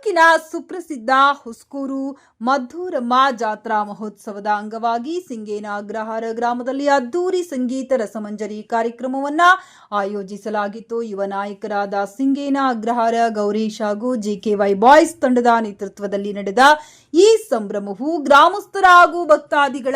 ತಾಲೂಕಿನ ಸುಪ್ರಸಿದ್ಧ ಹುಸ್ಕೂರು ಮದ್ದೂರಮ್ಮ ಜಾತ್ರಾ ಮಹೋತ್ಸವದ ಅಂಗವಾಗಿ ಸಿಂಗೇನ ಅಗ್ರಹಾರ ಗ್ರಾಮದಲ್ಲಿ ಅದ್ದೂರಿ ಸಂಗೀತ ರಸಮಂಜರಿ ಕಾರ್ಯಕ್ರಮವನ್ನು ಆಯೋಜಿಸಲಾಗಿತ್ತು. ಯುವ ನಾಯಕರಾದ ಸಿಂಗೇನ ಅಗ್ರಹಾರ ಗೌರೀಶ್ ಹಾಗೂ ಜಿಕೆವೈ ಬಾಯ್ಸ್ ತಂಡದ ನೇತೃತ್ವದಲ್ಲಿ ನಡೆದ ಈ ಸಂಭ್ರಮವು ಗ್ರಾಮಸ್ಥರ ಹಾಗೂ ಭಕ್ತಾದಿಗಳ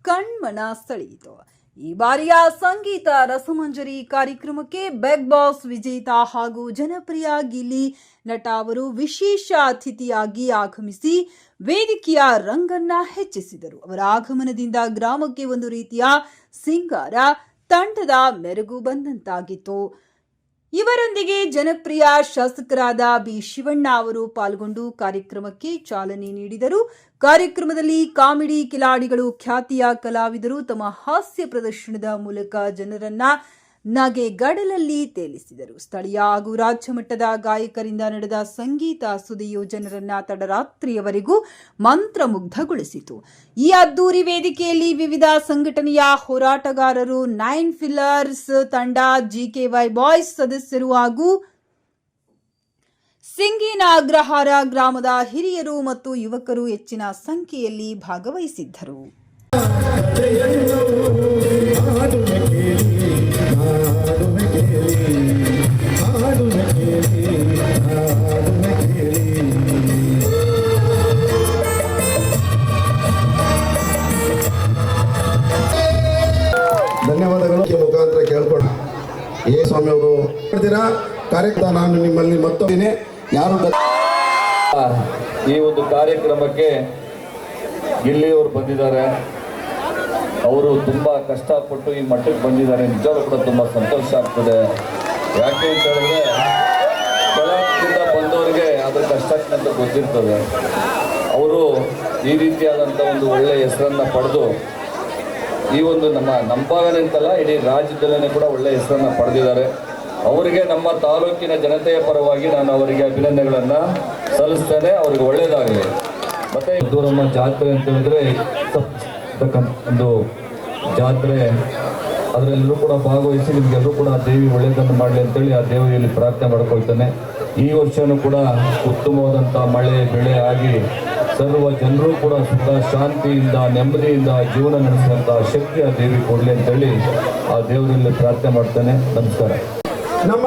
ಕಣ್ಮನ ಸೆಳೆಯಿತು. ಈ ಬಾರಿಯ ಸಂಗೀತ ರಸಮಂಜರಿ ಕಾರ್ಯಕ್ರಮಕ್ಕೆ ಬಿಗ್ ಬಾಸ್ ವಿಜೇತ ಹಾಗೂ ಜನಪ್ರಿಯ ಗಿಲ್ಲಿ ನಟ ಅವರು ವಿಶೇಷ ಅತಿಥಿಯಾಗಿ ಆಗಮಿಸಿ ವೇದಿಕೆಯ ರಂಗನ್ನ ಹೆಚ್ಚಿಸಿದರು. ಅವರ ಆಗಮನದಿಂದ ಗ್ರಾಮಕ್ಕೆ ಒಂದು ರೀತಿಯ ಸಿಂಗಾರ ತಂಡದ ಮೆರುಗು ಬಂದಂತಾಗಿತ್ತು. ಇವರೊಂದಿಗೆ ಜನಪ್ರಿಯ ಶಾಸಕರಾದ ಬಿ ಶಿವಣ್ಣ ಅವರು ಪಾಲ್ಗೊಂಡು ಕಾರ್ಯಕ್ರಮಕ್ಕೆ ಚಾಲನೆ ನೀಡಿದರು. ಕಾರ್ಯಕ್ರಮದಲ್ಲಿ ಕಾಮಿಡಿ ಕಿಲಾಡಿಗಳು, ಖ್ಯಾತಿಯ ಕಲಾವಿದರು ತಮ್ಮ ಹಾಸ್ಯ ಪ್ರದರ್ಶನದ ಮೂಲಕ ಜನರನ್ನ ನಗೆಗಡಲಲ್ಲಿ ತೇಲಿಸಿದರು. ಸ್ಥಳೀಯ ಹಾಗೂ ರಾಜ್ಯ ಮಟ್ಟದ ಗಾಯಕರಿಂದ ನಡೆದ ಸಂಗೀತ ಸುದಿಯು ಜನರನ್ನ ತಡರಾತ್ರಿಯವರೆಗೂ ಮಂತ್ರಮುಗ್ಧಗೊಳಿಸಿತು. ಈ ಅದ್ದೂರಿ ವೇದಿಕೆಯಲ್ಲಿ ವಿವಿಧ ಸಂಘಟನೆಯ ಹೋರಾಟಗಾರರು, 9 ಫಿಲ್ಲರ್ಸ್ ತಂಡ, ಜಿಕೆವೈ ಬಾಯ್ಸ್ ಸದಸ್ಯರು ಹಾಗೂ ಸಿಂಗೇನ ಅಗ್ರಹಾರ ಗ್ರಾಮದ ಹಿರಿಯರು ಮತ್ತು ಯುವಕರು ಹೆಚ್ಚಿನ ಸಂಖ್ಯೆಯಲ್ಲಿ ಭಾಗವಹಿಸಿದ್ದರು. ಧನ್ಯವಾದಗಳು. ಮುಖಾಂತರ ಕೇಳ್ಕೊಂಡು ಸ್ವಾಮಿ ಅವರು ಮಾಡ್ತೀರಾ ಕಾರ್ಯಕ್ರಮ. ನಾನು ನಿಮ್ಮಲ್ಲಿ ಮತ್ತೊಮ್ಮೆ ಯಾರು ಈ ಒಂದು ಕಾರ್ಯಕ್ರಮಕ್ಕೆ ಗಿಲ್ಲಿಯವರು ಬಂದಿದ್ದಾರೆ. ಅವರು ತುಂಬ ಕಷ್ಟಪಟ್ಟು ಈ ಮಟ್ಟಕ್ಕೆ ಬಂದಿದ್ದಾರೆ. ನಿಜವಾಗ್ಲೂ ಕೂಡ ತುಂಬ ಸಂತೋಷ ಆಗ್ತದೆ. ಯಾಕೆ ಅಂತ ಹೇಳಿದ್ರೆ ಕೆಳಗಿಂದ ಬಂದವರಿಗೆ ಅದ್ರ ಕಷ್ಟ ಅಂತ ಗೊತ್ತಿರ್ತದೆ. ಅವರು ಈ ರೀತಿಯಾದಂಥ ಒಂದು ಒಳ್ಳೆಯ ಹೆಸರನ್ನು ಪಡೆದು ಈ ಒಂದು ನಮ್ಮ ಭಾಗನೇ ಅಂತಲ್ಲ, ಇಡೀ ರಾಜ್ಯದಲ್ಲೇ ಕೂಡ ಒಳ್ಳೆಯ ಹೆಸರನ್ನು ಪಡೆದಿದ್ದಾರೆ. ಅವರಿಗೆ ನಮ್ಮ ತಾಲೂಕಿನ ಜನತೆಯ ಪರವಾಗಿ ನಾನು ಅವರಿಗೆ ಅಭಿನಂದನೆಗಳನ್ನು ಸಲ್ಲಿಸ್ತೇನೆ. ಅವ್ರಿಗೆ ಒಳ್ಳೆಯದಾಗಲಿ. ಮತ್ತು ಮದ್ದೂರಮ್ಮ ಜಾತ್ರೆ ಅಂತ ಹೇಳಿದ್ರೆ ಒಂದು ಜಾತ್ರೆ, ಅದರೆಲ್ಲರೂ ಕೂಡ ಭಾಗವಹಿಸಿ ನಿಮಗೆಲ್ಲರೂ ಕೂಡ ದೇವಿ ಒಳ್ಳೆಯದನ್ನು ಮಾಡಲಿ ಅಂತೇಳಿ ಆ ದೇವಿಯಲ್ಲಿ ಪ್ರಾರ್ಥನೆ ಮಾಡ್ಕೊಳ್ತೇನೆ. ಈ ವರ್ಷವೂ ಕೂಡ ಉತ್ತಮವಾದಂಥ ಮಳೆ ಬೆಳೆ ಆಗಿ ಸರ್ವ ಜನರು ಕೂಡ ಸುಖ ಶಾಂತಿಯಿಂದ ನೆಮ್ಮದಿಯಿಂದ ಜೀವನ ನಡೆಸುವಂಥ ಶಕ್ತಿ ಆ ದೇವಿ ಕೊಡಲಿ ಅಂತೇಳಿ ಆ ದೇವರಲ್ಲಿ ಪ್ರಾರ್ಥನೆ ಮಾಡ್ತೇನೆ. ನಮಸ್ಕಾರ. ನಮ್ಮ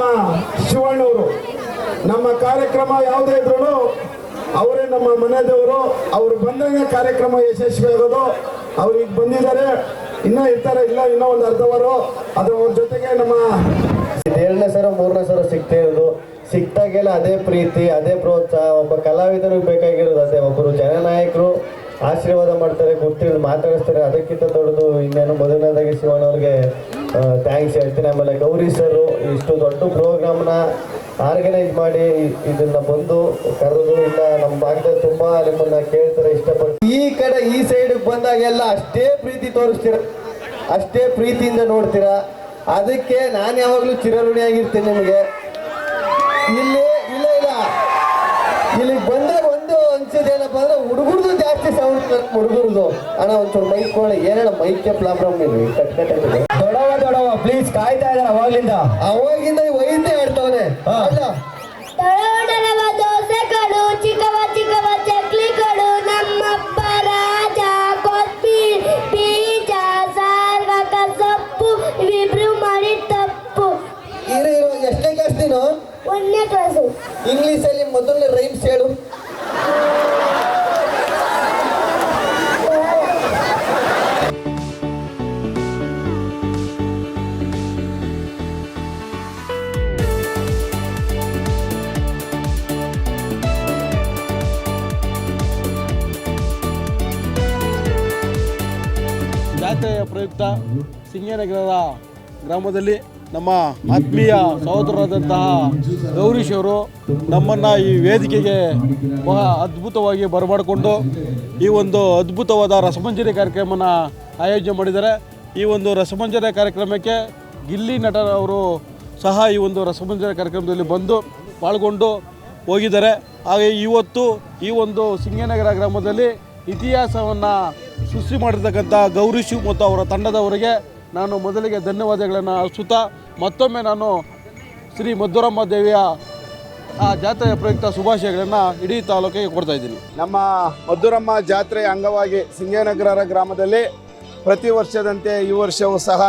ಶಿವಣ್ಣವರು ನಮ್ಮ ಕಾರ್ಯಕ್ರಮ ಯಾವುದೇ ಇದ್ರೂ ಅವರೇ ನಮ್ಮ ಮನೆ ದೇವರು. ಅವರು ಬಂದಾಗ ಕಾರ್ಯಕ್ರಮ ಯಶಸ್ವಿ ಆಗೋದು. ಅವ್ರಿಗೆ ಬಂದಿದ್ದಾರೆ, ಇನ್ನೂ ಇರ್ತಾರೆ, ಇಲ್ಲ ಇನ್ನೂ ಒಂದು ಅರ್ಧವರು. ಅದು ಅವ್ರ ಜೊತೆಗೆ ನಮ್ಮ 2ನೇ ಸರ 3ನೇ ಸರ ಸಿಗ್ತಾ ಇರೋದು. ಸಿಕ್ತಾಗೆಲ್ಲ ಅದೇ ಪ್ರೀತಿ, ಅದೇ ಪ್ರೋತ್ಸಾಹ. ಒಬ್ಬ ಕಲಾವಿದರಿಗೆ ಬೇಕಾಗಿರೋದು ಅದೇ. ಒಬ್ಬರು ಜನನಾಯಕರು ಆಶೀರ್ವಾದ ಮಾಡ್ತಾರೆ, ಗೊತ್ತಿರೋದು ಮಾತಾಡಿಸ್ತಾರೆ. ಅದಕ್ಕಿಂತ ದೊಡ್ಡದು ಇನ್ನೇನು. ಮೊದಲನೇದಾಗಿ ಶಿವಣ್ಣವ್ರಿಗೆ ಥ್ಯಾಂಕ್ಸ್ ಹೇಳ್ತೀನಿ. ಆಮೇಲೆ ಗೌರಿ ಸರು ಇಷ್ಟು ದೊಡ್ಡ ಪ್ರೋಗ್ರಾಮ್ನ ಆರ್ಗನೈಸ್ ಮಾಡಿ ಇದನ್ನ ಬಂದು ಕರೆದು, ಇಲ್ಲ ನಮ್ಮ ಭಾಗದಲ್ಲಿ ತುಂಬ ನಿಮ್ಮನ್ನ ಕೇಳ್ತಾರೆ, ಇಷ್ಟಪಡ್ತಾರೆ. ಈ ಕಡೆ ಈ ಸೈಡಿಗೆ ಬಂದಾಗೆಲ್ಲ ಅಷ್ಟೇ ಪ್ರೀತಿ ತೋರಿಸ್ತೀರ, ಅಷ್ಟೇ ಪ್ರೀತಿಯಿಂದ ನೋಡ್ತೀರಾ. ಅದಕ್ಕೆ ನಾನು ಯಾವಾಗಲೂ ಚಿರಋಣಿಯಾಗಿರ್ತೀನಿ ನಿಮಗೆ. ಇಲ್ಲಿಗೆ ಬಂದಾಗ ಒಂದು ಅನ್ಸಿದೇನಪ್ಪ ಅಂದ್ರೆ ಹುಡುಗರದು ಜಾಸ್ತಿ ಸೌಂಡ್. ಹುಡುಗರದು ಅಣ್ಣ ಒಂಚೂರು ಮೈಕ್ ಕೊಡಿ. ಏನಣ್ಣ ಮೈಕ್ಗೆ ಪ್ರಾಬ್ಲಮ್ ನೀವು ದೊಡವ ಪ್ಲೀಸ್ ಕಾಯ್ತಾ ಇದ್ದಾರೆ ಅವಾಗಿಂದ ವೈದ್ಯ ಹೇಳ್ತವನೆ. ದೋಸೆಗಳು, ಚಿಕ್ಕವ ಚಿಕ್ಕವ ಚಕ್ಲಿಗಳು, ನಮ್ಮಪ್ಪ ರಾಜ, ಕೊತ್ಮೀರಿ, ಬೀಜ, ಸಾರ್ವಕ ಸೊಪ್ಪು, ಇವಿಬ್ರು ಮಾಡಿ ತಪ್ಪು. ಎಷ್ಟನೇ ಕ್ಲಾಸ್ ನೀನು? 1ನೇ ಕ್ಲಾಸು. ಇಂಗ್ಲೀಷಲ್ಲಿ ಮೊದಲನೇ ರೈಮ್ಸ್ ಹೇಳು. ಜಾತ್ರೆಯ ಪ್ರಯುಕ್ತ ಸಿಂಗೇನಗರದ ಗ್ರಾಮದಲ್ಲಿ ನಮ್ಮ ಆತ್ಮೀಯ ಸಹೋದರರಾದಂತಹ ಗೌರೀಶ್ ಅವರು ನಮ್ಮನ್ನು ಈ ವೇದಿಕೆಗೆ ಬಹಳ ಅದ್ಭುತವಾಗಿ ಬರಮಾಡಿಕೊಂಡು ಈ ಒಂದು ಅದ್ಭುತವಾದ ರಸಮಂಜರಿ ಕಾರ್ಯಕ್ರಮನ ಆಯೋಜನೆ ಮಾಡಿದ್ದಾರೆ. ಈ ಒಂದು ರಸಮಂಜರಿ ಕಾರ್ಯಕ್ರಮಕ್ಕೆ ಗಿಲ್ಲಿ ನಟ ಅವರು ಸಹ ಈ ಒಂದು ರಸಮಂಜರಿ ಕಾರ್ಯಕ್ರಮದಲ್ಲಿ ಬಂದು ಪಾಲ್ಗೊಂಡು ಹೋಗಿದ್ದಾರೆ. ಹಾಗೆ ಇವತ್ತು ಈ ಒಂದು ಸಿಂಗೇನಗರ ಗ್ರಾಮದಲ್ಲಿ ಇತಿಹಾಸವನ್ನು ಸೃಷ್ಟಿ ಮಾಡಿರ್ತಕ್ಕಂಥ ಗೌರೀಶ್ ಮತ್ತು ಅವರ ತಂಡದವರಿಗೆ ನಾನು ಮೊದಲಿಗೆ ಧನ್ಯವಾದಗಳನ್ನು ಅರ್ಪಿಸುತ್ತಾ ಮತ್ತೊಮ್ಮೆ ನಾನು ಶ್ರೀ ಮದ್ದೂರಮ್ಮ ದೇವಿಯ ಆ ಜಾತ್ರೆಯ ಪ್ರಯುಕ್ತ ಶುಭಾಶಯಗಳನ್ನು ಇಡೀ ತಾಲೂಕಿಗೆ ಕೊಡ್ತಾ ಇದ್ದೀನಿ. ನಮ್ಮ ಮಧುರಮ್ಮ ಜಾತ್ರೆಯ ಅಂಗವಾಗಿ ಸಿಂಗೇನಗರ ಗ್ರಾಮದಲ್ಲಿ ಪ್ರತಿ ವರ್ಷದಂತೆ ಈ ವರ್ಷವೂ ಸಹ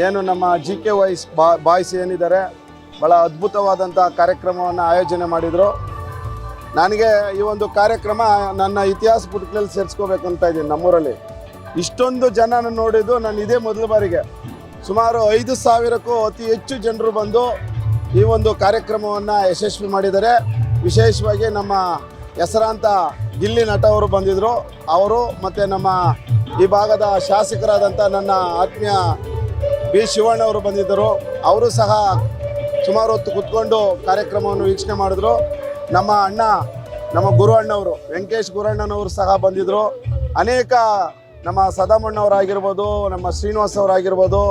ಏನು ನಮ್ಮ GKY ಬಾಯ್ಸ್ ಏನಿದ್ದಾರೆ ಭಾಳ ಅದ್ಭುತವಾದಂಥ ಕಾರ್ಯಕ್ರಮವನ್ನು ಆಯೋಜನೆ ಮಾಡಿದರು. ನನಗೆ ಈ ಒಂದು ಕಾರ್ಯಕ್ರಮ ನನ್ನ ಇತಿಹಾಸ ಪುಟಗಳಲ್ಲಿ ಸೇರಿಸ್ಕೋಬೇಕು ಅಂತ ಇದ್ದೀನಿ. ನಮ್ಮೂರಲ್ಲಿ ಇಷ್ಟೊಂದು ಜನನ ನೋಡಿದ್ದು ನಾನು ಇದೇ ಮೊದಲ ಬಾರಿಗೆ. ಸುಮಾರು 5,000ಕ್ಕೂ ಅತಿ ಹೆಚ್ಚು ಜನರು ಬಂದು ಈ ಒಂದು ಕಾರ್ಯಕ್ರಮವನ್ನು ಯಶಸ್ವಿ ಮಾಡಿದ್ದಾರೆ. ವಿಶೇಷವಾಗಿ ನಮ್ಮ ಹೆಸರಾಂತ ಗಿಲ್ಲಿ ನಟ ಅವರು ಬಂದಿದ್ದರು. ಅವರು ಮತ್ತು ನಮ್ಮ ಈ ಭಾಗದ ಶಾಸಕರಾದಂಥ ನನ್ನ ಆತ್ಮೀಯ ಬಿ ಶಿವಣ್ಣವರು ಬಂದಿದ್ದರು. ಅವರು ಸಹ ಸುಮಾರು ಹೊತ್ತು ಕೂತ್ಕೊಂಡು ಕಾರ್ಯಕ್ರಮವನ್ನು ವೀಕ್ಷಣೆ ಮಾಡಿದ್ರು. ನಮ್ಮ ಅಣ್ಣ, ನಮ್ಮ ಗುರು ಅಣ್ಣವರು ವೆಂಕಟೇಶ್ ಗುರಣ್ಣನವರು ಸಹ ಬಂದಿದ್ದರು. ಅನೇಕ ನಮ್ಮ ಸದಾಮಣ್ಣವರಾಗಿರ್ಬೋದು, ನಮ್ಮ ಶ್ರೀನಿವಾಸ್ ಅವರಾಗಿರ್ಬೋದು,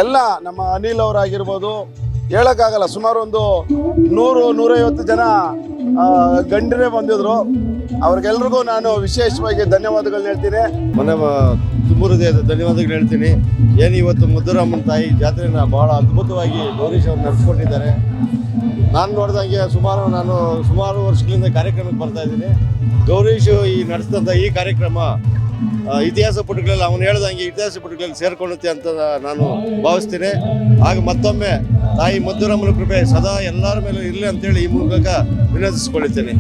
ಎಲ್ಲ ನಮ್ಮ ಅನಿಲ್ ಅವರಾಗಿರ್ಬೋದು, ಹೇಳೋಕ್ಕಾಗಲ್ಲ, ಸುಮಾರು ಒಂದು 100-150 ಜನ ಗಂಡರೇ ಬಂದಿದ್ರು. ಅವ್ರಿಗೆಲ್ರಿಗೂ ನಾನು ವಿಶೇಷವಾಗಿ ಧನ್ಯವಾದಗಳನ್ನ ಹೇಳ್ತೀನಿ. ಮನೆ ತುಂಬ ಹೃದಯದ ಧನ್ಯವಾದಗಳು ಹೇಳ್ತೀನಿ. ಏನು ಇವತ್ತು ಮಧುರಮ್ಮನ ತಾಯಿ ಜಾತ್ರೆನ ಭಾಳ ಅದ್ಭುತವಾಗಿ ಗೌರೀಶ್ ಅವರು ನಡೆಸ್ಕೊಟ್ಟಿದ್ದಾರೆ. ನಾನು ನೋಡಿದಂಗೆ ಸುಮಾರು ವರ್ಷಗಳಿಂದ ಕಾರ್ಯಕ್ರಮಕ್ಕೆ ಬರ್ತಾ ಇದ್ದೀನಿ. ಗೌರೀಶ್ ಈ ನಡೆಸಿದಂಥ ಈ ಕಾರ್ಯಕ್ರಮ ಇತಿಹಾಸ ಪುಟಗಳಲ್ಲಿ ಅವನು ಹೇಳ್ದಂಗೆ ಇತಿಹಾಸ ಪುಟಗಳಲ್ಲಿ ಸೇರ್ಕೊಳ್ಳುತ್ತೆ ಅಂತ ನಾನು ಭಾವಿಸ್ತೀನಿ. ಆಗ ಮತ್ತೊಮ್ಮೆ ತಾಯಿ ಮಧುರಮ್ಮನ ಕೃಪೆ ಸದಾ ಎಲ್ಲರ ಮೇಲೂ ಇರಲಿ ಅಂತೇಳಿ ಈ ಮೂಲಕ ವಿನಂತಿಸ್ಕೊಳ್ತೇನೆ.